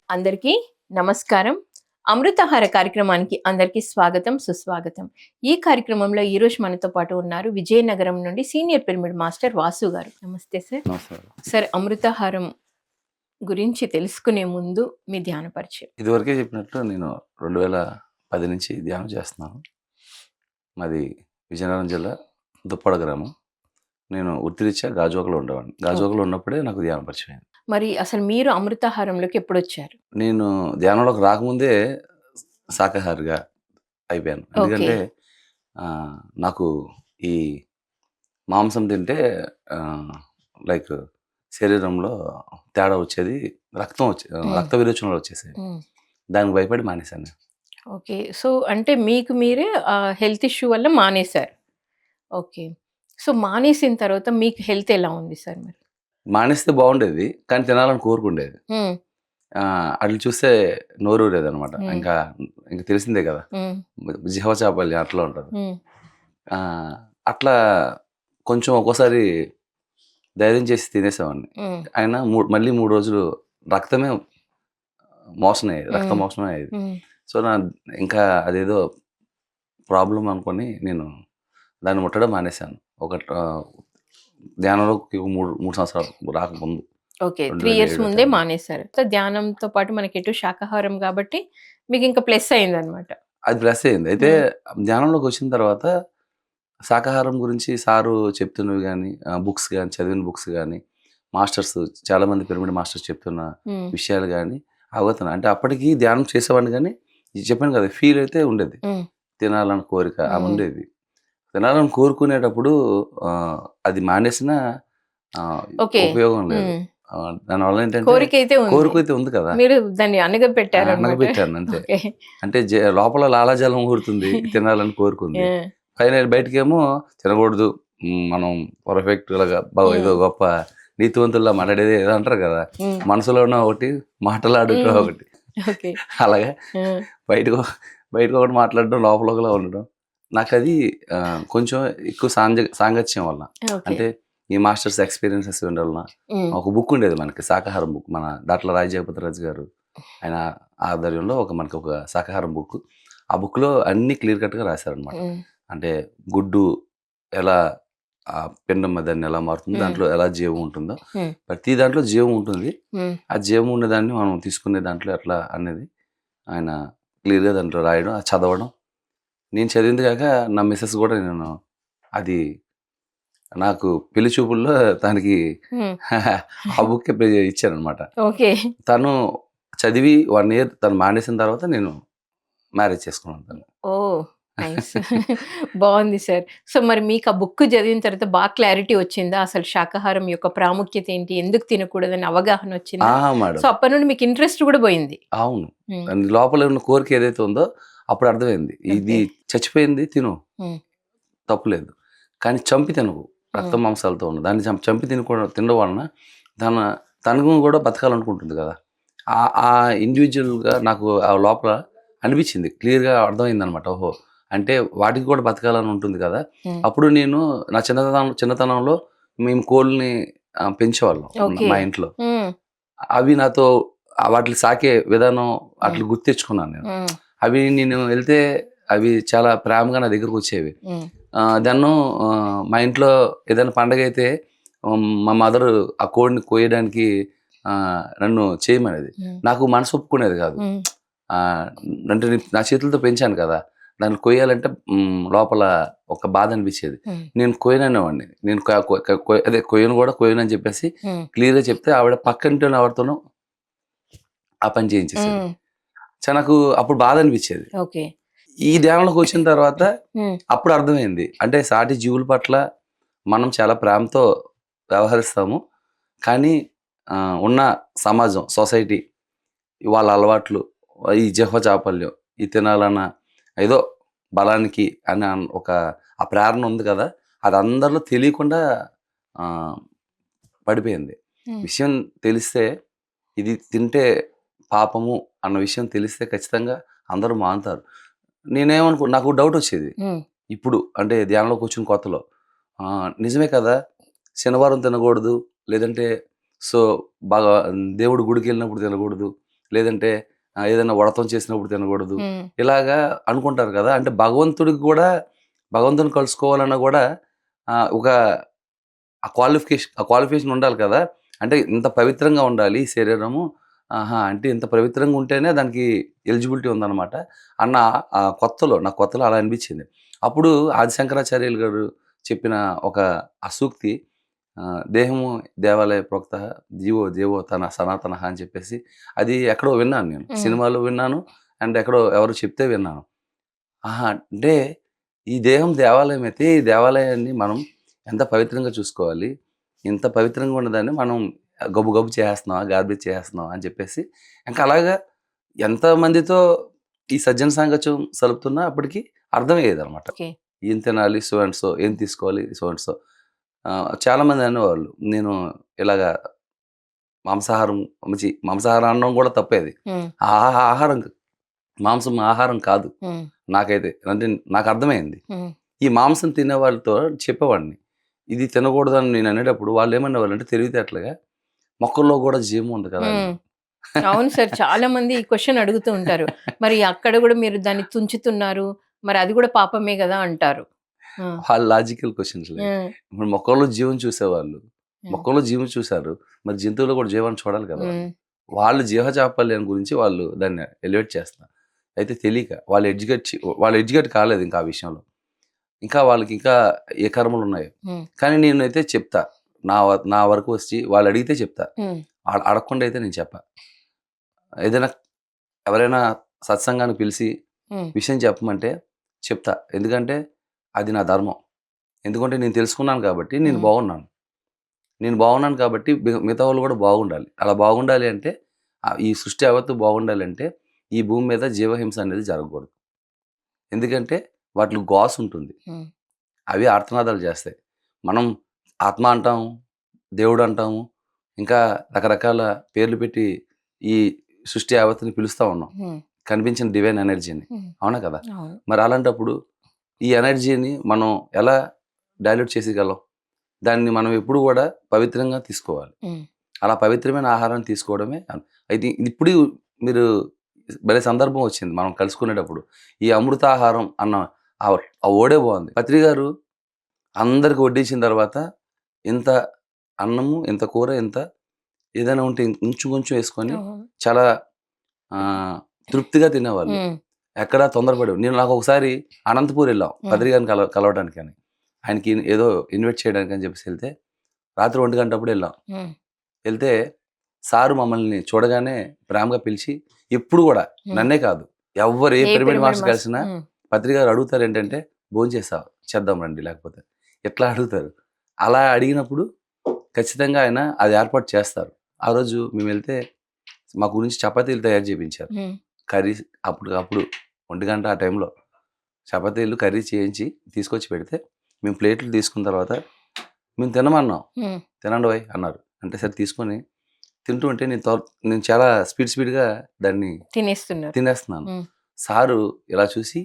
అందరికీ నమస్కారం. అమృతాహార కార్యక్రమానికి అందరికీ స్వాగతం, సుస్వాగతం. ఈ కార్యక్రమంలో ఈరోజు మనతో పాటు ఉన్నారు విజయనగరం నుండి సీనియర్ పిరమిడ్ మాస్టర్ వాసు గారు. నమస్తే సార్. నమస్కారం. సార్, అమృతాహారం గురించి తెలుసుకునే ముందు మీ ధ్యాన పరిచయం. ఇదివరకే చెప్పినట్టు నేను 2010 నుంచి ధ్యానం చేస్తున్నాను. మాది విజయనగరం జిల్లా దుప్పడ గ్రామం. నేను వృత్తిరీత్యా గాజువాకలో ఉండేవాడిని. గాజువాకలో ఉన్నప్పుడే నాకు ధ్యానం పరిచయం అయింది. మరి అసలు మీరు అమృతాహారంలోకి ఎప్పుడొచ్చారు? నేను ధ్యానంలోకి రాకముందే శాకాహారిగా అయిపోయాను. ఎందుకంటే నాకు ఈ మాంసం తింటే లైక్ శరీరంలో తేడా వచ్చేది, రక్త విరోచనాలు వచ్చేసేది. దానికి భయపడి మానేశాను. ఓకే. సో, అంటే మీకు మీరే హెల్త్ ఇష్యూ వల్ల మానేశారు. ఓకే. సో, మానేసిన తర్వాత మీకు హెల్త్ ఎలా ఉంది సార్ మరి? మానేస్తే బాగుండేది, కానీ తినాలని కోరుకుండేది. అట్లా చూస్తే నోరూరేది అనమాట. ఇంకా తెలిసిందే కదా, జిహ్వ చాపల్యం అట్లా ఉంటుంది. అట్లా కొంచెం ఒక్కోసారి ధైర్యం చేసి తినేసేవాడిని. అయినా మళ్ళీ 3 రోజులు రక్తమే మోసం అయ్యేది, రక్తం మోసం అయ్యేది. సో ఇంకా అదేదో ప్రాబ్లం అనుకొని నేను దాన్ని ముట్టడం మానేశాను. ఒక ధ్యానంలోకి 3 సంవత్సరాలు రాకముందు. ఓకే, 3 ఇయర్స్ ముందే మానేశారు. ధ్యానంతో పాటు మనకి ఎటు శాకాహారం కాబట్టి మీకు ఇంకా ప్లస్ అయింది అనమాట. అది ప్లస్ అయింది. అయితే ధ్యానంలోకి వచ్చిన తర్వాత శాకాహారం గురించి సారు చెప్తున్నవి కానీ, బుక్స్ కానీ, చదివిన బుక్స్ కానీ, మాస్టర్స్ చాలామంది పిరమిడ్ మాస్టర్స్ చెప్తున్న విషయాలు కానీ అవగతన. అంటే అప్పటికి ధ్యానం చేసేవాడిని, కానీ చెప్పాను కదా, ఫీల్ అయితే ఉండేది. తినాలని కోరిక అవి ఉండేది. తినాలని కోరుకునేటప్పుడు అది మానేసిన ఉపయోగం లేదు. దానివల్ల ఏంటంటే కోరిక ఉంది కదా, మీరు దాన్ని అనగబెట్టారు. అనగబెట్టాను అంతే. అంటే లోపల లాలాజలం ఊరుతుంది, తినాలని కోరుకుంది. పైన బయటకేమో తినకూడదు, మనం పర్ఫెక్ట్ లాగా ఏదో గొప్ప నీతివంతుల్లా మాట్లాడేది ఏదో అంటారు కదా, మనసులో ఉన్న ఒకటి మాటలాడటం ఒకటి. అలాగే బయటకు ఒకటి మాట్లాడడం, లోపల ఒకలా ఉండడం. నాకు అది కొంచెం ఎక్కువ సాంగత్యం వల్ల, అంటే ఈ మాస్టర్స్ ఎక్స్పీరియన్సెస్ వల్ల. ఒక బుక్ ఉండేది మనకి, శాకాహారం బుక్, మన దాంట్లో రాజు గారు ఆయన ఆధ్వర్యంలో మనకి ఒక శాకాహారం బుక్. ఆ బుక్లో అన్ని క్లియర్ కట్గా రాశారనమాట. అంటే గుడ్డు ఎలా పిండం దాన్ని ఎలా మారుతుంది, దాంట్లో ఎలా జీవం ఉంటుందో, ప్రతి దాంట్లో జీవం ఉంటుంది. ఆ జీవం ఉన్నదాన్ని మనం తీసుకునే దాంట్లో ఎట్లా అనేది ఆయన క్లియర్గా దాంట్లో రాయడం, అది చదవడం. నేను చదివింది కాక నా మిస్సెస్ కూడా నేను అది నాకు పెళ్లి చూపుల్లో దానికి ఆ బుక్ ఇచ్చానమాట. తను చదివి 1 ఇయర్ తను మానేసిన తర్వాత నేను మ్యారేజ్ చేసుకున్నాను తను. బాగుంది సార్. సో మరి మీకు ఆ బుక్ చదివిన తర్వాత బాగా క్లారిటీ వచ్చిందా? అసలు శాకాహారం యొక్క ప్రాముఖ్యత ఏంటి, ఎందుకు తినకూడదని అవగాహన వచ్చిందా? సో అప్పటి నుండి మీకు ఇంట్రెస్ట్ కూడా పోయింది? అవును, లోపల ఉన్న కోరిక ఏదైతే ఉందో అప్పుడు అర్థమైంది, ఇది చచ్చిపోయింది తిను, తప్పులేదు, కానీ చంపి తినవు, రక్త మాంసాలతో ఉన్న దాన్ని చంపి తినడం వలన తనకు కూడా బతకాలనుకుంటుంది కదా. ఆ ఇండివిజువల్గా నాకు ఆ లోపల అనిపించింది, క్లియర్గా అర్థమైంది అనమాట. ఓహో, అంటే వాటికి కూడా బతకాలని ఉంటుంది కదా. అప్పుడు నేను నా చిన్నతనంలో మేము కోళ్ళని పెంచేవాళ్ళం మా ఇంట్లో. అవి నాతో వాటిని సాకే విధానం అట్లా గుర్తించుకున్నాను నేను. అవి నేను వెళ్తే అవి చాలా ప్రేమగా నా దగ్గరకు వచ్చేవి. దాన్ని మా ఇంట్లో ఏదైనా పండగ అయితే మా మదర్ ఆ కోడిని కోయడానికి నన్ను చేయమనేది. నాకు మనసు ఒప్పుకునేది కాదు. అంటే నా చేతులతో పెంచాను కదా, దాన్ని కొయ్యాలంటే లోపల ఒక బాధ అనిపించేది. నేను కొయ్యననేవాడిని. నేను అదే కొయ్యను అని చెప్పేసి క్లియర్గా చెప్తే ఆవిడ పక్కంటి ఎవరితోనూ ఆ పని చేయించేసేది. నాకు అప్పుడు బాధ అనిపించేది. ఈ ధ్యానంలోకి వచ్చిన తర్వాత అప్పుడు అర్థమైంది, అంటే సాటి జీవుల పట్ల మనం చాలా ప్రేమతో వ్యవహరిస్తాము, కానీ ఉన్న సమాజం, సొసైటీ, వాళ్ళ అలవాట్లు, ఈ జిహ్వ చాపల్యం, ఈ తినాలన్న ఏదో బలానికి అని ఒక ఆ ప్రేరణ ఉంది కదా, అది అందరిలో తెలియకుండా పడిపోయింది. విషయం తెలిస్తే ఇది తింటే పాపము అన్న విషయం తెలిస్తే ఖచ్చితంగా అందరూ మానుతారు. నాకు డౌట్ వచ్చేది ఇప్పుడు, అంటే ధ్యానంలోకి వచ్చిన కొత్తలో, నిజమే కదా, శనివారం తినకూడదు, లేదంటే సో బాగా దేవుడు గుడికి వెళ్ళినప్పుడు తినకూడదు, లేదంటే ఏదైనా వ్రతం చేసినప్పుడు తినకూడదు, ఉమ్, ఇలాగా అనుకుంటారు కదా. అంటే భగవంతుడికి కూడా, భగవంతుని కలుసుకోవాలన్నా కూడా ఒక ఆ క్వాలిఫికేషన్ ఉండాలి కదా. అంటే ఇంత పవిత్రంగా ఉండాలి ఈ శరీరము. ఆహా! అంటే ఇంత పవిత్రంగా ఉంటేనే దానికి ఎలిజిబిలిటీ ఉందన్నమాట అన్న నాకు కొత్తలో అలా అనిపించింది. అప్పుడు ఆది శంకరాచార్యులు గారు చెప్పిన ఒక సూక్తి, దేహము దేవాలయ ప్రోక్తః, జీవో దేవో తన సనాతనః అని చెప్పేసి, అది ఎక్కడో విన్నాను నేను. ఉమ్, సినిమాలో విన్నాను. అండ్ ఎక్కడో ఎవరో చెప్తే విన్నాను. ఆహా! అంటే ఈ దేహం దేవాలయం అయితే, ఈ దేవాలయాన్ని మనం ఎంత పవిత్రంగా చూసుకోవాలి. ఇంత పవిత్రంగా ఉన్నదాన్ని మనం గబ్బు గబ్బు చేసేస్తున్నామా, గార్బేజ్ చేసేస్తున్నామా అని చెప్పేసి, ఇంకా అలాగా ఎంతమందితో ఈ సజ్జన సాంగత్యం సలుపుతున్నా అప్పటికి అర్థమయ్యేదనమాట. ఓకే. ఏం తినాలి, సో అండ్ సో, ఏం తీసుకోవాలి, సో అండ్ సో. చాలామంది అనేవాళ్ళు, నేను ఇలాగా మాంసాహారం మాంసాహారం అనడం కూడా తప్పే అది. ఉమ్, ఆహారం, మాంసం ఆహారం కాదు. ఉమ్, నాకైతే అంటే నాకు అర్థమైంది. ఉమ్, ఈ మాంసం తినే వాళ్ళతో చెప్పేవాడిని. ఇది తినకూడదని నేను అనేటప్పుడు వాళ్ళు ఏమనేవాళ్ళంటే తెలివితేటలుగా, మొక్కల్లో కూడా జీవం ఉంది కదా అని. ఉమ్. అవును సార్. చాలా మంది ఈ క్వెషన్ అడుగుతూ ఉంటారు. మరి అక్కడ గూడా మీరు దాన్ని తుంచుతున్నారు. మరి అది గూడా పాపమే గదా! అంటారు. ఆ! వాళ్ళ లాజికల్ క్వెషన్స్‌లే. హ్మ్. ఇప్పుడు మొక్కల్లో జీవం చూసేవాళ్ళు. హ్మ్. మొక్కల్లో జీవం చూసారు. మరి జంతువులో కూడా జీవాన్ని చూడాలి కదా వాళ్ళు. హ్మ్. వాళ్ళు జీవచాపల్యం గురించి వాళ్ళు దాన్ని ఎలివేట్ చేస్తున్నారు. అయితే తెలియక వాళ్ళు ఎడ్యుకేట్ కాలేదు ఇంకా ఆ విషయంలో. ఇంకా వాళ్ళకి ఇంకా ఏ కర్మలున్నాయో. హ్మ్. కానీ నేనైతే చెప్తా. నా వరకు వచ్చి వాళ్ళు అడిగితే చెప్తా. హ్మ్. అడగకుండా అయితే నేను చెప్పా. ఏదైనా ఎవరైనా సత్సంగానికి పిలిచి హ్మ్. విషయం చెప్పమంటే చెప్తా. ఎందుకంటే అది నా ధర్మం. ఎందుకంటే నేను తెలుసుకున్నాను కాబట్టి నేను హ్మ్. బాగున్నాను. నేను బాగున్నాను కాబట్టి మిగతా వాళ్ళు కూడా బాగుండాలి. అలా బాగుండాలి అంటే ఈ సృష్టి యావత్తు బాగుండాలంటే ఈ భూమి మీద జీవహింస అనేది జరగకూడదు. ఎందుకంటే వాటిలో గాస్ ఉంటుంది. హ్మ్. అవి ఆర్తనాదాలు చేస్తాయి. మనం ఆత్మ అంటాము, దేవుడు అంటాము, ఇంకా రకరకాల పేర్లు పెట్టి ఈ సృష్టి యావత్తుని పిలుస్తా ఉన్నాం. హ్మ్. కనిపించిన డివైన్ ఎనర్జీని. హ్మ్. అవునా కదా! అవును. మరి అలాంటప్పుడు ఈ ఎనర్జీని మనం ఎలా డైల్యూట్ చేసేయగలం? దాన్ని మనం ఎప్పుడు కూడా పవిత్రంగా తీసుకోవాలి. హ్మ్. అలా పవిత్రమైన ఆహారాన్ని తీసుకోవడమే అయితే ఇప్పుడు మీరు భలే సందర్భం వచ్చింది మనం కలుసుకునేటప్పుడు. ఈ అమృతాహారం అన్న ఆ ఆ వర్డే బావుంది. పత్రి గారు అందరికి వడ్డించిన తర్వాత ఇంత అన్నము, ఇంత కూర, ఇంత ఏదైనా ఉంటే ఇంకొంచెం కొంచెం యేసుకొని అవును. చాలా ఆహ్, తృప్తిగా తినేవాళ్ళు. హ్మ్. ఎక్కడ తొందరపడి నాకొకసారి అనంతపూర్ ఎళ్ళాం. హ్మ్. పత్రి గారిని కలవడానికని. ఆయనకి ఏదో ఇన్వైట్ చేయడానికని చెప్పేసి ఎళ్తే, రాత్రి 1 గంటప్పుడు ఎళ్ళాం. హ్మ్. ఎళ్తే సారు మమ్మల్ని చూడగానే ప్రేమగా పిలిచి, ఎప్పుడు గూడా హ్మ్. నన్నే కాదు, ఎవ్వరు ఏ ఏ పిరమిడ్ పిరమిడ్ మాస్టర్ మాస్ కలిసినా హ్మ్. పత్రి గారు అడుగుతారేంటంటే, "భోంచేసావా? చేద్దాం రండి" లేకపోతే ఇట్లా అడుగుతారు. అలా అడిగినప్పుడు ఖచ్చితంగా ఆయన అది ఏర్పాటు చేస్తారు. ఆ రోజు మేమెళ్తే మా గురించి చపాతీలు తయారు చేపించారు. హ్మ్. కర్రీస్ అప్పుడు 1 గంట ఆ టైంలో చపాతీలు, కర్రీ చేయించి తీసుకొచ్చి పెడితే, మేము ప్లేట్లు తీసుకున్న తర్వాత మేము తినమన్నాం. హ్మ్. "తినండోయ్" అన్నారు. అంటే సరే తీసుకొని తింటూ ఉంటే నేను చాలా స్పీడ్‌గా దాన్ని తినేస్తున్నారు. తినేస్తున్నాను. హ్మ్. సారు ఇలా చూసి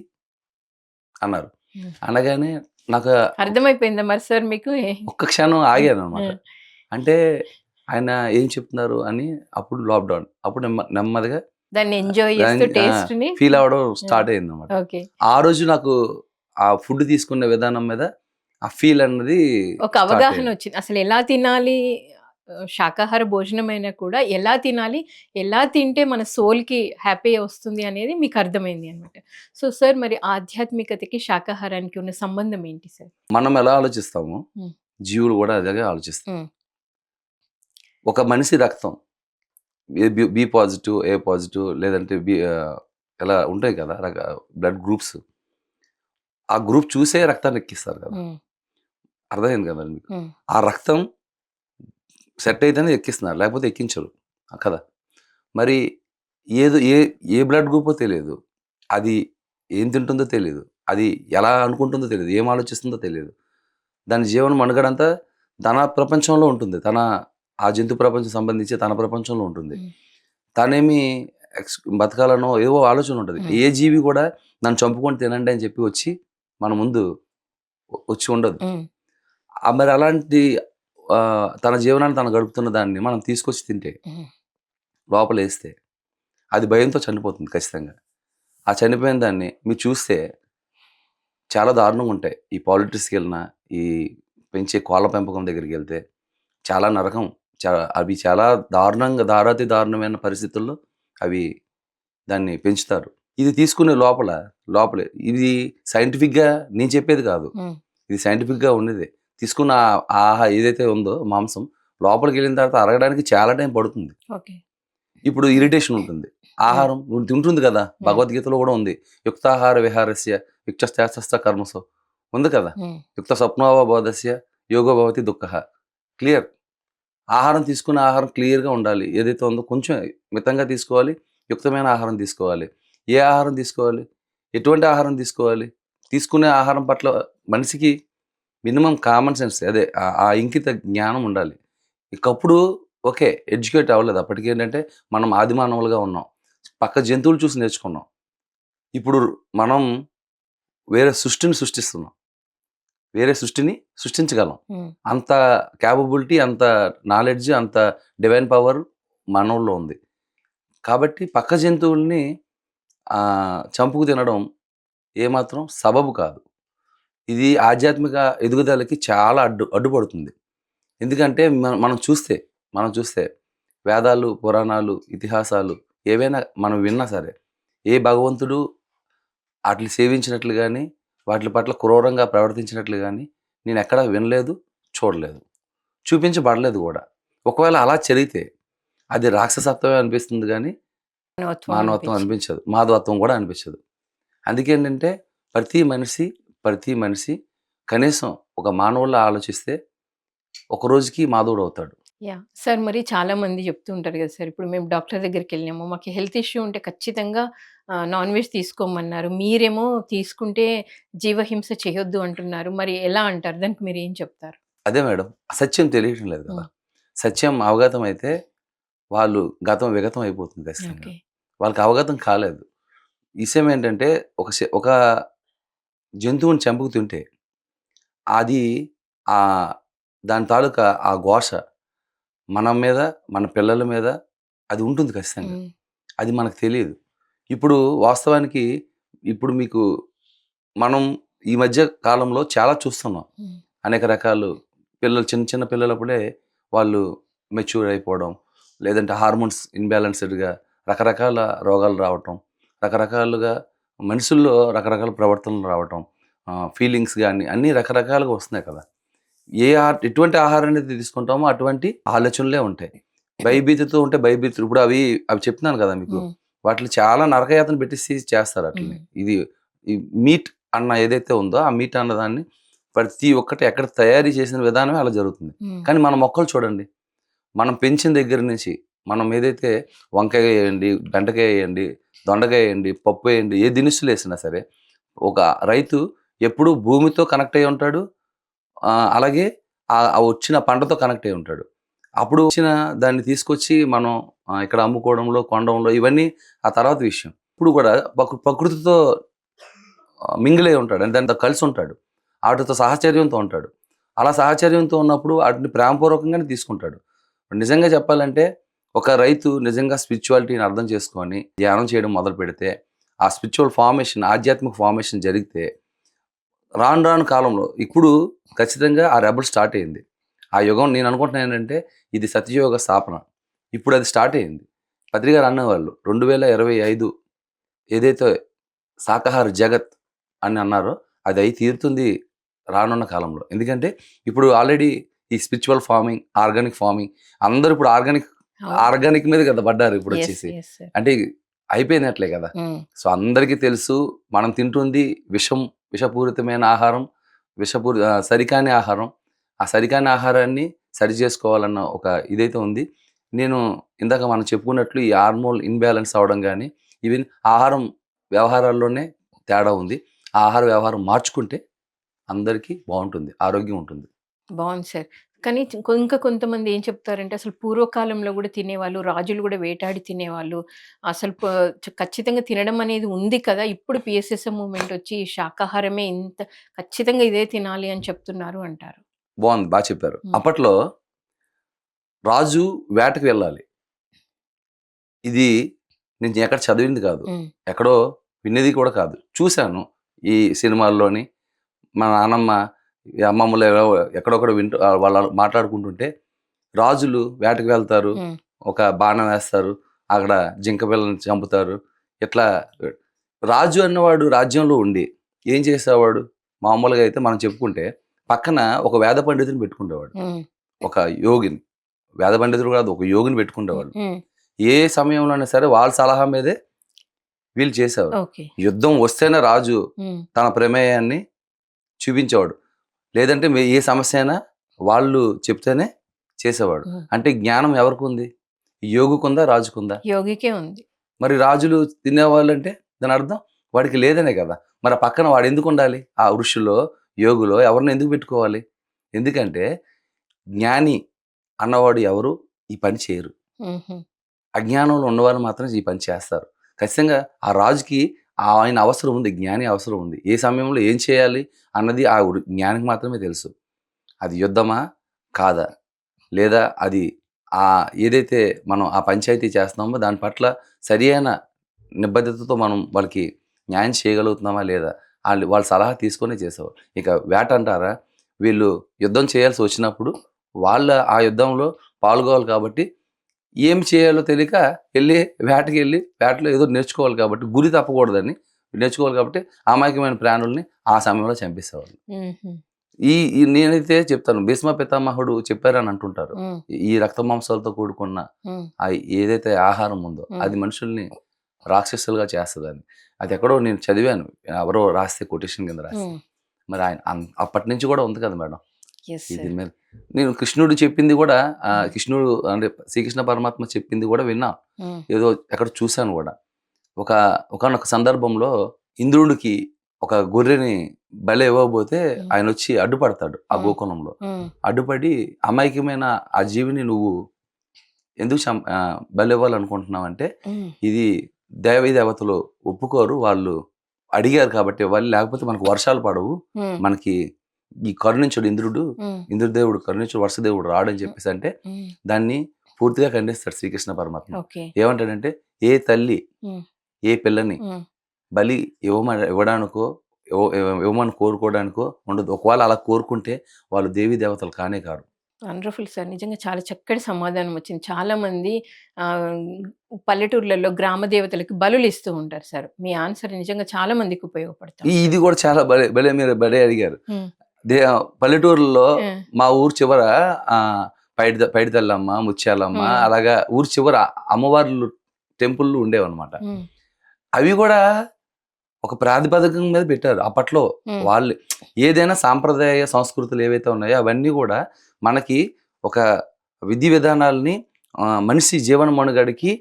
అన్నారు. హ్మ్. అనగానే నాకు అర్థమైపోయిందా మరి సార్ మీకు? ఒక్క క్షణం హ్మ్. ఆగాననమాట. హ్మ్. అంటే ఆయన ఏం చెప్తున్నారు అని. అప్పుడు లాక్‌డౌన్. అప్పుడు నెమ్మదిగా దాన్ని ఎంజాయ్ చేస్తూ దాన్ని టేస్ట్‌ని ఫీల్ అవ్వడం హ్మ్. స్టార్ట్ అయిందనమాట. ఓకే. ఆ రోజు నాకు ఆ ఫుడ్ తీసుకునే విధానం మీద ఆ ఫీల్ అన్నది ఒక స్టార్ట్ అవగాహన అయింది. వచ్చింది. అసలు ఎలా తినాలి? శాకాహార భోజనమైనా కూడా ఎలా తినాలి? ఎలా తింటే మన సోల్‌కి హ్యాపీ వస్తుంది అనేది మీకు అర్థమైంది అన్నమాట. సో, సార్ మరి ఆధ్యాత్మికతకి, శాకాహారానికి ఉన్న సంబంధం ఏంటి సార్? మనం ఎలా ఆలోచిస్తామో హ్మ్. జీవులు కూడా అలాగే ఆలోచిస్తాయి. హ్మ్. ఒక మనిషి రక్తం బి పాజిటివ్, ఏ పాజిటివ్ లేదంటే ఇలా ఉంటాయి కదా! Blood groups. ఆ గ్రూప్ చూసే రక్తాన్ని ఎక్కిస్తారు కదా! హ్మ్. అర్థమైంది కదా మీకు. హ్మ్. ఆ రక్తం సెట్ అయితేనే ఎక్కిస్తున్నారు. లేకపోతే ఎక్కించరు. కదా! మరి ఏదో ఏ బ్లడ్ గ్రూపో తెలీదు. అది ఏం తింటుందో తెలీదు. అది ఎలా అనుకుంటుందో తెలీదు. ఏం ఆలోచిస్తుందో తెలీదు. దాని జీవన మనుగడంతా తన ప్రపంచంలో ఉంటుంది. ఆ జంతు ప్రపంచం సంబంధించి తన ప్రపంచంలో ఉంటుంది. హ్మ్. తనేమి బతకాలనో ఏవో ఆలోచన ఉంటది. హ్మ్. ఏ జీవి కూడా నన్ను చంపుకొని తినండి అని చెప్పి వచ్చి మన ముందు వచ్చి ఉండదు. హ్మ్. మరి అలాంటి తన జీవనాన్ని తను గడుపుతున్న దాన్ని మనం తీసుకొచ్చి తింటే, హ్మ్. లోపలేస్తే అది భయంతో చనిపోతుంది ఖచ్చితంగా. ఆ చనిపోయిన దాన్ని మీరు చూస్తే చాలా దారుణంగా ఉంటాయి. ఈ పాలిటిక్స్‌కెళ్ళినా, ఈ పెంచే కోళ్ళ పెంపకం దగ్గరికెళ్తే చాలా నరకం. అవి చాలా దారుణంగా దారాతి దారుణమైన పరిస్థితుల్లో అవి దాన్ని పెంచుతారు. ఇది తీసుకునే లోపలే ఇది సైంటిఫిక్‌గా నేను చెప్పేది కాదు. హ్మ్. ఇది సైంటిఫిక్‌గా ఉన్నదే. తీసుకున్న ఏదైతే ఉందో మాంసం లోపలికెళ్ళిన తర్వాత అరగడానికి చాలా టైం పడుతుంది. ఓకే. ఇప్పుడు ఇరిటేషన్ ఉంటుంది. హ్మ్. ఆహారం ఉంటుంది కదా! హ్మ్. భగవద్గీతలో కూడా ఉంది. యుక్తాహార విహారస్య యుక్తశ్చేష్టస్థ కర్మసు ఉంది కదా! హ్మ్. యుక్త స్వప్నోవబోధస్య యోగో భవతి దుఃఖః. క్లియర్. ఆహారం తీసుకునే ఆహారం క్లియర్‌గా ఉండాలి. ఏదైతే ఉందో కొంచెం మితంగా తీసుకోవాలి. యుక్తమైన ఆహారం తీసుకోవాలి. ఏ ఆహారం తీసుకోవాలి? ఎటువంటి ఆహారం తీసుకోవాలి? తీసుకునే ఆహారం పట్ల మనిషికి మినిమమ్ కామన్ సెన్స్ అదే ఆ ఇంకిత జ్ఞానం ఉండాలి. ఒకప్పుడు ఓకే. ఎడ్యుకేట్ అవ్వలేదు. అప్పటికేంటంటే మనం ఆది మానవులుగా ఉన్నాం. పక్క జంతువులు చూసి నేర్చుకున్నాం. ఇప్పుడు మనం వేరే సృష్టిని సృష్టిస్తున్నాం. వేరే సృష్టిని సృష్టించగలం. హ్మ్. అంత కేపబిలిటీ, అంత నాలెడ్జ్, అంత డివైన్ పవర్ మనోల్లో ఉంది. కాబట్టి పక్క జంతువుల్ని చంపుకు తినడం ఏమాత్రం సబబు కాదు. ఇది ఆధ్యాత్మిక ఎదుగుదలకి చాలా అడ్డుపడుతుంది. ఎందుకంటే మనం చూస్తే వేదాలు, పురాణాలు, ఇతిహాసాలు ఏవైనా మనం విన్నా సరే, ఏ భగవంతుడు ఆటిని సేవించినట్లు గాని, వాటిల పట్ల క్రూరంగా ప్రవర్తించినట్లు గాని నేనెక్కడా వినలేదు, చూడలేదు. చూపించబడలేదు గూడా. ఒకవేళ అలా జరిగితే అది రాక్షసత్వమే అనిపిస్తుంది గానీ, మానవత్వం మానవత్వం అనిపించి. అనిపించదు. మాధవత్వం గూడా అనిపించదు. అందుకేంటంటే ప్రతి మనిషి కనీసం ఒక మానవుల్లా ఆలోచిస్తే ఒక రోజుకి మాధవుడవుతాడు. యాహ్! సార్ మరి చాలామంది చెప్తూ ఉంటారు కదా సార్, ఇప్పుడు మేము డాక్టర్ దగ్గరికెళ్ళాము. మాకు హెల్త్ ఇష్యూ ఉంటే ఖచ్చితంగా నాన్ వెజ్ తీసుకోమన్నారు. మీరేమో తీసుకుంటే జీవహింస చేయొద్దు అంటున్నారు. మరి ఎలా అంటారు? దానికి మీరేం చెప్తారు? అదే మేడం. సత్యం తెలియటం లేదు కదా! హ్మ్. సత్యం అవగతం అయితే వాళ్ళు విగతం అయిపోతుంది ఖచ్చితంగా. ఓకే. వాళ్ళకి అవగతం కాలేదు. విషయం ఏంటంటే ఒక జంతువుని చంపుకు తింటే అది ఆహ్, దాని తాలూకా ఆ ఘోష మన మీద, మన పిల్లల మీద అది ఉంటుంది ఖచ్చితంగా. హ్మ్. అది మనకు తెలీదు. ఇప్పుడు వాస్తవానికి ఇప్పుడు మీకు మనం ఈ మధ్య కాలంలో చాలా చూస్తున్నాం. హ్మ్. అనేక రకాలు చిన్న చిన్న పిల్లలప్పుడే వాళ్ళు మెచ్యూర్ అయిపోవడం, లేదంటే హార్మోన్స్ ఇన్‌బాలెన్స్‌డ్‌గా రకరకాల రోగాలు రావటం, రకరకాలుగా మనుషుల్లో రకరకాల ప్రవర్తనలు రావటం, ఫీలింగ్స్ గాని అన్నీ రకరకాలుగా వస్తున్నాయి కదా! ఎటువంటి ఆహారాన్ని తీసుకుంటామో అటువంటి ఆలోచనలే ఉంటాయి. భయభీతితో ఉంటే భయభీతులు ఇప్పుడు అవి చెప్తున్నాను కదా మీకు. హ్మ్. వాటిలో చాలా నరకయాతన పెట్టేసి చేస్తారు హ్మ్. ఆటిల్ని. ఈ మీట్ అన్న ఏదైతే ఉందో, ఆ మీట్ అన్నదాన్ని ప్రతి ఒక్కటి ఎక్కడ తయారీ చేసిన విధానమే అలా జరుగుతుంది. హ్మ్. కానీ మన మొక్కలు చూడండి. మనం పెంచిన దగ్గర నుంచి మనం ఏదైతే వంకాయ ఎయండి, బెండకాయ ఎయండి, దొండకాయ ఎయండి, పప్పు ఎయండి, ఏ దినుసులేసినా సరే, ఒక రైతు ఎప్పుడూ భూమితో కనెక్ట్ అయ్యి ఉంటాడు. అలాగే ఆ వచ్చిన పంటతో కనెక్ట్ అయ్యి ఉంటాడు. అప్పుడు వచ్చిన దాన్ని తీసుకొచ్చి మనం ఇక్కడ అమ్ముకోవడంలో, కొనడంలో ఇవన్నీ ఆ తర్వాత విషయం. ఇప్పుడు కూడా ప్రకృతితో మింగిల్ అయ్యి ఉంటాడు. అంటే దానితో కలిసి ఉంటాడు. ఆటితో సాహచర్యంతో ఉంటాడు. అలా సాహచర్యంతో ఉన్నప్పుడు ఆటిని ప్రేమపూర్వకంగానే తీసుకుంటాడు. నిజంగా చెప్పాలంటే ఒక రైతు నిజంగా స్పిరిచువాలిటీని అర్థం చేసుకొని ధ్యానం చేయడం మొదలుపెడితే, ఆ స్పిరిచువల్ ఫార్మేషన్, ఆధ్యాత్మిక ఫార్మేషన్ జరిగితే రాను రాను కాలంలో ఇప్పుడు ఖచ్చితంగా ఆ రెబెల్ స్టార్ట్ అయింది. ఆ యుగం నేను అనుకుంటున్నాను ఏంటంటే ఇది సత్యయుగ స్థాపన. ఇప్పుడు అది స్టార్ట్ అయింది. పత్రి గారు అనేవాళ్ళు 2025 ఏదైతే శాకాహార జగత్ అని అన్నారో అది అయి తీరుతుంది రానున్న కాలంలో. ఎందుకంటే ఇప్పుడు ఆల్రెడీ ఈ స్పిరిచువల్ ఫార్మింగ్, ఆర్గానిక్ ఫార్మింగ్ అందరూ ఇప్పుడు అవును. ఆర్గానిక్ మీద కదా పడ్డారు యెస్. ఇప్పుడొచ్చేసి. Yes sir. అంటే అయిపోయినట్లే కదా! హ్మ్. సో, అందరికీ తెలుసు మనం తింటుంది విషపూరితమైన ఆహారం, సరికాని ఆహారం. ఆ సరికాని ఆహారాన్ని సరిజేసుకోవాలన్న ఒక ఇదైతే ఉంది. నేను ఇందాక మనం చెప్పుకున్నట్లు ఈ హార్మోన్ ఇంబాలెన్స్ అవ్వడం గాని, ఈవెన్ ఆహారం వ్యవహారాల్లోనే తేడా ఉంది. ఆ ఆహార వ్యవహారం మార్చుకుంటే అందరికీ బావుంటుంది. ఆరోగ్యం ఉంటుంది. బావుంది సార్. కానీ ఇంకా కొంతమంది ఏం చెప్తారంటే, అసలు పూర్వకాలంలో గూడా తినేవాళ్ళు, రాజులు గూడా వేటాడి తినేవాళ్ళు. అసలు ఖచ్చితంగా తినడం అనేది ఉంది కదా! ఇప్పుడు పీఎస్ఎస్ఎం మూవ్‌మెంట్ ఒచ్చి శాకాహారమే ఇంత ఖచ్చితంగా ఇదే తినాలి అని చెప్తున్నారు అంటారు. బావుంది. చెప్పారు. హ్మ్. అప్పట్లో రాజు వేటకి వెళ్ళాలి. ఇది నేను ఎక్కడ చదివింది కాదు, ఉమ్, ఎక్కడో వినేది కూడా కాదు, చూశాను ఈ సినిమాల్లోని. మా నాన్నమ్మ ఈ అమ్మమ్మలు ఎక్కడొక్కడ వింటూ వాళ్ళు మాట్లాడుకుంటుంటే రాజులు వేటకు వెళ్తారు, ఉమ్, ఒక బాణం వేస్తారు, అక్కడ జింక పిల్లని చంపుతారు. ఇట్లా రాజు అన్నవాడు రాజ్యంలో ఉండి ఏం చేసేవాడు? మామూలుగా అయితే మనం చెప్పుకుంటే పక్కన ఒక వేద పండితుని పెట్టుకునేవాడు, ఉమ్, ఒక యోగిని. వేద పండితుడు కాదు, ఒక యోగిని ఉమ్, పెట్టుకునేవాళ్ళు. ఉమ్, ఏ సమయంలోనే సరే వాళ్ళ సలహా మీదే వీళ్ళు చేసేవారు. ఓకే. యుద్ధం వస్తేనే రాజు ఉమ్, తన ప్రమేయాన్ని చూపించేవాడు. లేదంటే ఏ సమస్య అయినా వాళ్ళు చెప్తేనే చేసేవాడు. ఉమ్. అంటే జ్ఞానం ఎవరికి ఉంది? యోగికుందా, రాజుకుందా? యోగికే ఉంది. మరి రాజులు తినేవాళ్ళంటే దాని అర్థం వాడికి లేదనే కదా. మరి ఆ పక్కన వాడు ఎందుకు ఉండాలి? ఆ ఋషులో, యోగులో ఎవరిని ఎందుకు పెట్టుకోవాలి? ఎందుకంటే జ్ఞాని అన్నవాడు ఎవరు ఈ పని చేయరు. ఉహు, అజ్ఞానంలో ఉన్నవాళ్ళు మాత్రం ఈ పని చేస్తారు. ఖచ్చితంగా ఆ రాజుకి ఆయన అవసరం ఉంది, జ్ఞాని అవసరం ఉంది. ఏ సమయంలో ఏం చేయాలి అన్నది ఆ జ్ఞానికి మాత్రమే తెలుసు. అది యుద్ధమా? కాదా? లేదా అది ఏదైతే మనం ఆ పంచాయతీ చేస్తున్నామో దాని పట్ల సరియైన నిబద్ధతతో మనం వాళ్ళకి న్యాయం చేయగలుగుతున్నామా లేదా? వాళ్ళ సలహా తీసుకొనే చేసేవారు. ఇక వేట అంటారా? వీళ్ళు యుద్ధం చేయాల్సి వచ్చినప్పుడు వాళ్ళ ఆ యుద్ధంలో పాల్గొవాలి కాబట్టి ఏం చేయాలో తెలియక వేటకెళ్ళి వేటలో ఏదో నేర్చుకోవాలి కాబట్టి, గురి తప్పకూడదని నేర్చుకోవాలి కాబట్టి అమాయకమైన ప్రాణుల్ని ఆ సమయంలో చంపేసేవాళ్ళు. ఉహు, నేనైతే చెప్తాను, భీష్మ పితామహుడు చెప్పారని అంటుంటారు. ఉమ్, ఈ రక్త మాంసాలతో కూడుకున్న ఉమ్, ఏదైతే ఆహారం ఉందో ఉమ్, అది మనుషుల్ని రాక్షసులుగా చేస్తదని. అది ఎక్కడో నేను చదివాను. ఎవరో రాస్తే కొటేషన్ కింద రాస్తే. ఉమ్. మరి ఆయన అప్పటి నుంచి కూడా ఉంది కదా మేడం. ఎస్ ఇది సార్. మీద నేను కృష్ణుడు చెప్పింది కూడా ఉమ్, కృష్ణుడు అంటే శ్రీకృష్ణ పరమాత్మ చెప్పింది కూడా విన్నా. ఉమ్, ఏదో ఎక్కడ చూశాను కూడా. ఒకానొక సందర్భంలో ఇంద్రుడికి ఒక గొర్రెని బలి ఇవ్వబోతే ఉమ్, ఆయన వచ్చి అడ్డుపడతాడు ఆ ఉమ్, గోకులంలో. ఉమ్, అడ్డుపడి అమాయకమైన ఆ జీవిని నువ్వు ఎందుకు బలి ఇవ్వాలనుకుంటున్నావంటే, ఉమ్, ఇది దేవీ దేవతలు ఒప్పుకోరు, వాళ్ళు అడిగారు కాబట్టి ఇవ్వాలి, లేకపోతే మనకు వర్షాలు పడవు, ఉమ్, మనకి ఈ కరుణించుడు ఇంద్రుడు, ఉమ్, ఇంద్రదేవుడు కరుణించుడు, వర్షదేవుడు రాడని చెప్పేసి అంటే ఉమ్. దాన్ని పూర్తిగా ఖండిస్తాడు శ్రీకృష్ణ పరమాత్మ. ఓకే. ఏమంటాడంటే, ఏ తల్లి ఉమ్, ఏ పిల్లని ఉమ్, బలి ఇవ్వడానికో ఇవ్వమని కోరుకోవడానికో ఉండదు. ఒకవేళ అలా కోరుకుంటే వాళ్ళు దేవీ దేవతలు కానే కాదు. Wonderful sir. నిజంగా చాలా చక్కటి సమాధానం వచ్చింది. చాలామంది పల్లెటూర్లలో గ్రామ దేవతలకి బలులిస్తూ ఉంటారు సార్. మీ ఆన్సర్ నిజంగా చాలా మందికి ఉపయోగపడతా ఇది ఉంటది. కూడా చాలా భలే మీరు అడిగారు. హ్మ్. దే పల్లెటూరులో ఆ! మా ఊరు చివర పైడితల్లమ్మ, ముత్యాలమ్మ హ్మ్. అలాగా ఊరు చివర అమ్మవార్లు టెంపుల్‌లు ఉండేవన్నమాట. హ్మ్. అవి కూడా ఒక ప్రాతిపదికన మీద పెట్టారు అప్పట్లో. హ్మ్. వాళ్ళు ఏదైనా సాంప్రదాయ సంస్కృతులు ఏవైతే ఉన్నాయో అవన్నీ కూడా మనకి ఒక విధి విధానాల్ని మనిషి జీవన మనుగడకి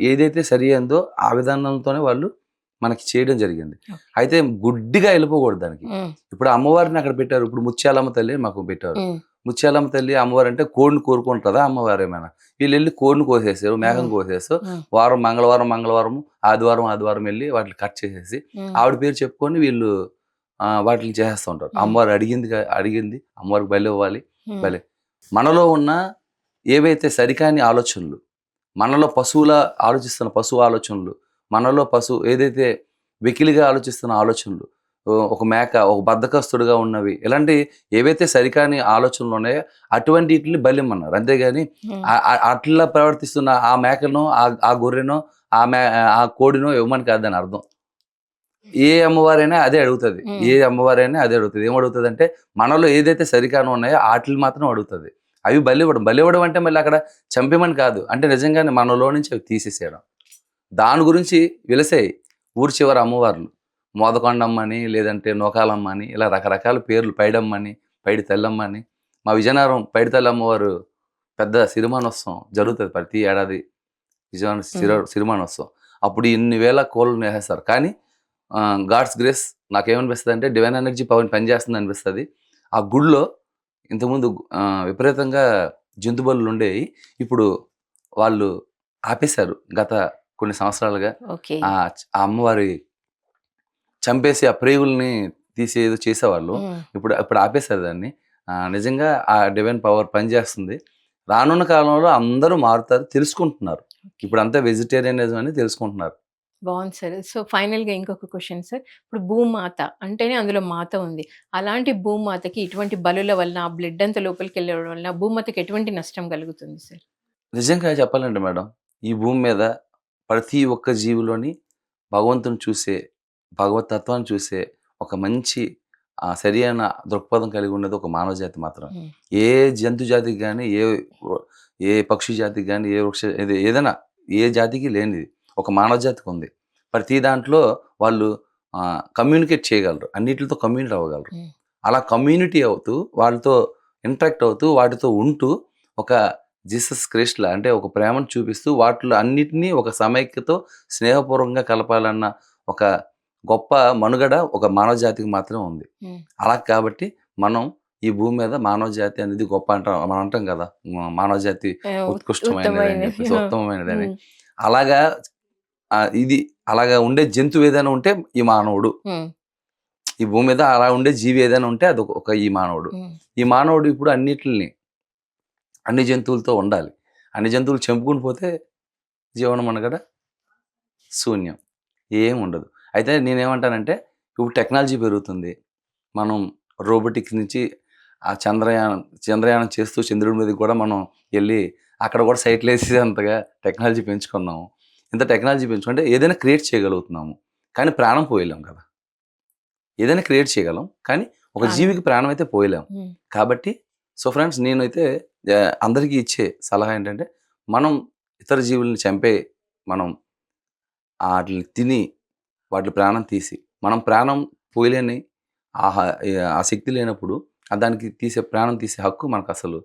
ఏదైతే సరియైందో ఆ విధానంతోనే వాళ్ళు మనకి చేయడం జరిగింది. ఓకే. అయితే గుడ్డిగా వెళ్ళిపోకూడదు దానికి. హ్మ్. ఇప్పుడు అమ్మవారిని అక్కడ పెట్టారు. ఇప్పుడు ముత్యాలమ్మ తల్లి మాకు పెట్టారు. హ్మ్. ముత్యాలమ్మ తల్లి అమ్మవారు అంటే కోడిని కోరుకుంటుందా అమ్మవారేమైనా? వీళ్ళెళ్ళి కోడిని కోసేసారు, మేకను హ్మ్. కోసేసారు. హ్మ్. మంగళవారం, ఆదివారం వెళ్ళి వాటిని కట్ చేసేసి హ్మ్. ఆవిడ పేరు చెప్పుకొని వీళ్ళు వాటిని చేసేస్తూ ఉంటారు. హ్మ్. అమ్మవారు అడిగింది అమ్మవారికి బలి ఇవ్వాలి. హ్మ్. బలి మనలో ఉన్న ఏవైతే సరికాని ఆలోచనలు, మనలో ఆలోచిస్తున్న పశువు ఆలోచనలు, మనలో ఏదైతే వెకిలిగా ఆలోచిస్తున్న ఆలోచనలు, ఒక ఒక బద్ధకస్తుడుగా ఉన్నవి, ఇలాంటి ఏవైతే సరికాని ఆలోచనలు ఉన్నాయో అటువంటి వీటిని బలిమ్మన్నారు. అంతేగాని హ్మ్. అట్లా ప్రవర్తిస్తున్న ఆ మేకనో, ఆ గొర్రెనో, ఆ కోడినో ఇవ్వమని కాదని అర్థం. ఏ అమ్మవారైనా అదే అడుగుతది. హ్మ్. ఏ అమ్మవారైనా అదే అడుగుతది. ఏమడుగుతదంటే మనలో ఏదైతే సరికాని ఉన్నాయో ఆటిలిని మాత్రం అడుగుతది. అవి బలివ్వడం. బలివ్వడం అంటే మళ్ళీ అక్కడ చంపేమని కాదు. అంటే నిజంగానే మనలో నుంచి అవి తీసేసేయడం. దాని గురించి వెలిసాయి ఊరు చివర అమ్మవార్లు. మోదకొండమ్మని, లేదంటే నూకాలమ్మని, ఇలా రకరకాల పేర్లు, పైడమ్మని, పైడి తల్లమ్మని. మా విజయనగరం పైడి తల్లి అమ్మవారు పెద్ద సిరిమానోత్సవం జరుగుతది ప్రతి ఏడాది. విజయనగరం హ్మ్. సిరిమానోత్సవం. అప్పుడు ఇన్ని వేల కోళ్ళను వేసేస్తారు. కానీ గాడ్స్ గ్రేస్ నాకేమనిపిస్తదంటే డివైన్ ఎనర్జీ పవర్ పనిచేస్తుంది అనిపిస్తది. ఆ గుడిలో ఇంతకుముందు విపరీతంగా జంతు బలులుండేయి. ఇప్పుడు వాళ్ళు ఆపేశారు. గత కొన్ని సంవత్సరాలుగా. ఓకే. ఆ అమ్మవారి చంపేసి ఆ ప్రేగుల్ని తీసి ఏదో చేసేవాళ్ళు. హ్మ్. ఇప్పుడు ఆపేశారు దాన్ని. నిజంగా ఆ డివైన్ పవర్ పనిచేస్తుంది. రానున్న కాలంలో అందరూ మారుతారు, తెలుసుకుంటున్నారు. ఇప్పుడంతా వెజిటేరియనిజం అని తెలుసుకుంటున్నారు. బావుంది సార్. సో, ఫైనల్‌గా ఇంకొక క్వెషన్ సార్. ఇప్పుడు భూమాత అంటేనే అందులో మాత ఉంది. అలాంటి భూమాతకి ఇటువంటి బలుల వలన, ఆ బ్లడ్ అంతా లోపలికెళ్ళడం వలన భూమాతకి ఎటువంటి నష్టం కలుగుతుంది సార్? నిజంగా చెప్పాలంటే మేడం, ఈ భూమి మీద ప్రతి ఒక్క జీవిలోని భగవంతుని చూసే, భగవత్ తత్వాన్ని చూసే ఒక మంచి సరియైన దృక్పథం కలిగి ఉన్నది ఒక మానవ జాతి మాత్రమే. హ్మ్. ఏ జంతు జాతికి గాని, ఏ పక్షి జాతికి గాని, ఏ వృక్ష ఏదైనా ఏ జాతికి లేనిది ఒక మానవ జాతికి ఉంది. ప్రతి దాంట్లో వాళ్ళు కమ్యూనికేట్ చేయగలరు. అన్నిట్లితో కమ్యూనికేట్ అవ్వగలరు. హ్మ్. అలా కమ్యూనిటీ అవుతూ, వాళ్ళతో ఇంటరాక్ట్ అవుతూ, వాటితో ఉంటూ ఒక జీసస్ క్రైస్ట్‌లా అంటే ఒక ప్రేమను చూపిస్తూ వాటిలో అన్నిటిని ఒక సమైక్యతో స్నేహపూర్వకంగా కలపాలన్న ఒక గొప్ప మనుగడ ఒక మానవ జాతికి మాత్రమే ఉంది. హ్మ్. అలా కాబట్టి మనం ఈ భూమి మీద మానవ జాతి అనేది గొప్ప అంటాం. మనం అంటాం కదా! మానవ జాతి ఉత్కృష్టమైనది అని ఉత్తమమైనది. చెప్పేసి, ఆ! ఉత్తమమైనదని. హ్మ్. అలాగా ఇది అలాగా ఉండే జంతువు ఏదైనా ఉంటే ఈ మానవుడు. హ్మ్. ఈ భూమి మీద అలా ఉండే జీవి ఏదైనా ఉంటే అది ఒక ఈ మానవుడు. హ్మ్. ఈ మానవుడు ఇప్పుడు అన్ని జంతువులతో ఉండాలి. అన్ని జంతువులు చంపుకొని పోతే జీవనం మనుగడ శూన్యం. ఏముండదు. అయితే నేనేమంటానంటే ఇప్పుడు టెక్నాలజీ పెరుగుతుంది. మనం రోబోటిక్స్ నుంచి చంద్రయానం చేస్తూ చంద్రుడి మీదకి కూడా మనం ఎళ్లి అక్కడ కూడా సైట్‌లేసేంతగా టెక్నాలజీ పెంచుకున్నాము. ఇంత టెక్నాలజీ పెంచుకుంటే ఏదైనా క్రియేట్ చేయగలుగుతున్నాము. కానీ ప్రాణం పోయలేం కదా! ఏదైనా క్రియేట్ చేయగలం. కానీ ఒక ప్రాణం. జీవికి ప్రాణం అయితే పోయలేం. హ్మ్. కాబట్టి ఫ్రెండ్స్ నేనైతే అందరికీ ఇచ్చే సలహా ఏంటంటే, మనం ఇతర జీవుల్ని చంపే మనం ఆటిల్ని తిని వాటి ప్రాణం తీసి, మనం ప్రాణం పోయలేని ఆహా ఆ శక్తి లేనప్పుడు దానికి ప్రాణం తీసే హక్కు మనకసలు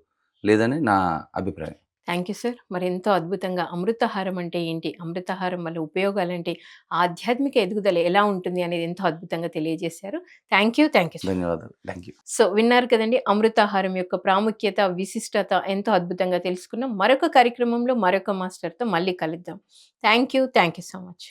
లేదని నా అభిప్రాయం. Thank you sir. మరెంతో అద్భుతంగా అమృతాహారం అంటే ఏంటి? అమృతాహారం వల్ల ఉపయోగాలేంటి? ఆధ్యాత్మిక ఎదుగుదల ఎలా ఉంటుంది అనేది ఎంతో అద్భుతంగా తెలియజేశారు. Thank you so much. ధన్యవాదాలు. Thank you. సో, విన్నారు కదండీ! అమృతాహారం యొక్క ప్రాముఖ్యత, విశిష్టత ఎంతో అద్భుతంగా తెలుసుకున్నాం. మరొక కార్యక్రమంలో మరొక మాస్టర్‌తో మళ్ళీ కలుద్దాం. Thank you so much.